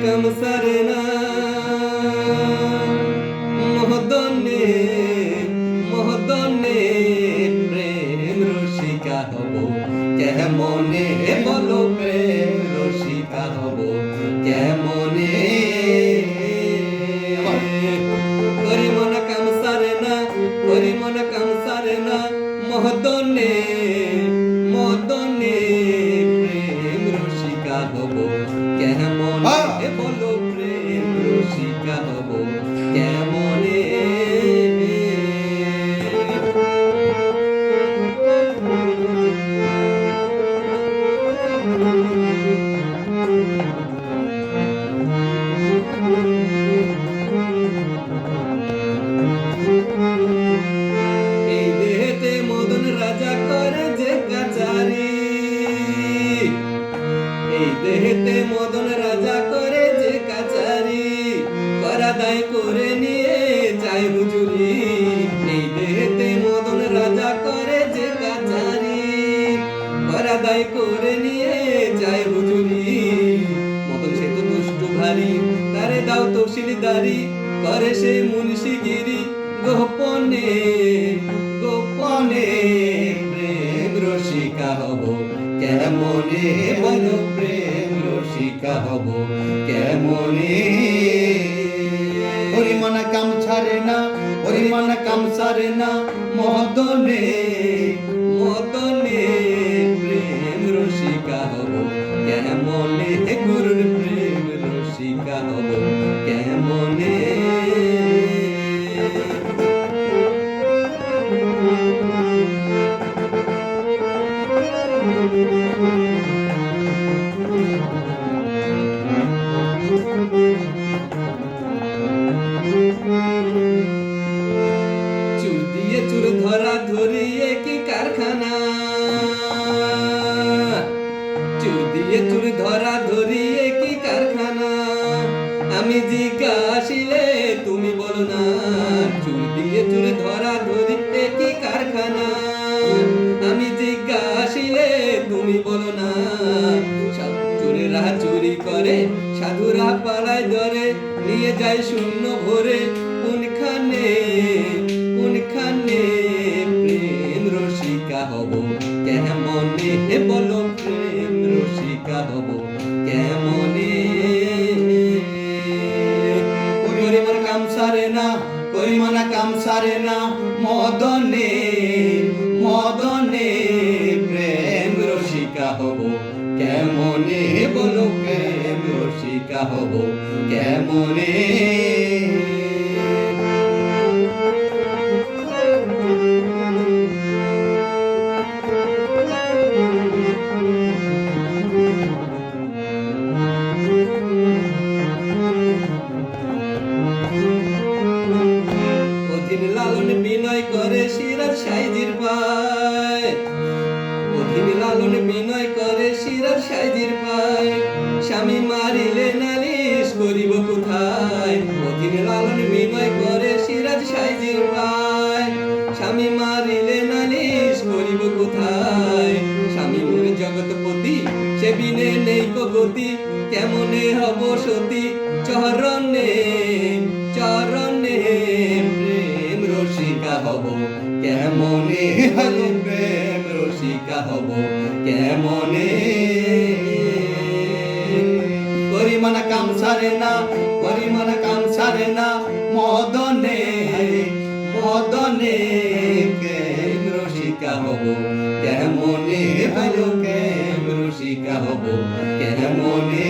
কাম সারে না মহদনে মহদনে প্রেম রসিকা হব কেমনে বলো প্রেম রসিকা হব কেমনে করি মন কাম সারে না করি মন কাম সারে না মহদনে মহদনে প্রেম রসিকা হব কেমনে বলো প্রেম রসিকা হব কেমনে এই দেহেতে মদন রাজা করে যে কাচারি এই দেহেতে মদন রাজা করে যে কাচারি করা দায় করে নিয়ে যায় হুজুরি এই দেহেতে মদন রাজা করে যে কাচারি করা দায় করে নিয়ে যায় হুজুরি মদন সে তো দুষ্টু ভারী তারে দাও তহসিলদারি করে সে মুন্সিগিরি গোপনে গোপনে প্রেম রসিকা হব কেমনে বলো প্রেম রসিকা হব কেমনে ওরে মন কাম ছাড়ে না ওরে মন কাম ছাড়ে না মদনে মদনে প্রেম রসিকা হব কেমনে গুরুর প্রেম রসিকা হব কেমনে চুল দিয়ে চুল ধরা ধরিয়ে কি কারখানা চুল দিয়ে চুল ধরা ধরিয়ে কি কারখানা আমি জিজ্ঞাসিলে তুমি বলো না চুল দিয়ে চুল ধরা ধরিয়ে কি কারখানা আমি জিজ্ঞাসিলে তুমি বলো না সব চোরেরা চুরি করে সাধুরা পাড়ায় ধরে নিয়ে যায় শূন্য ভরে কোনখানে কোনখানে প্রেম রসিকা হব কেমনে বলো প্রেম রসিকা হব কেমনে করি মন কাম ছাড়ে না করি মন কাম ছাড়ে না মদনে মদনে প্রেম রসিকা হব কেমনে বলো প্রেম রসিকা হব কেমনে অধীন লালন বিনয় করে সিরাজ সাইজির পায় অধীন লালন বিনয় করে সিরাজ সাইজির পায় স্বামী মারিলে নালিশ করিব কোথায় অধীন লালন বিনয় করে সিরাজ সাইজির পায় স্বামী মারিলে নালিশ করিব কোথায় স্বামী মোর জগৎপতি সে বিনে নেই কো গতি কেমনে হব সতী চরণে চরণে প্রেম রসিকা হব কেমনে হব প্রেম রসিকা হব কেমনে করি মন কাম ছাড়ে না করি মন কাম ছাড়ে না মদনে মদনে প্রেম রসিকা হব কেমনে হব প্রেম রসিকা হব কেমনে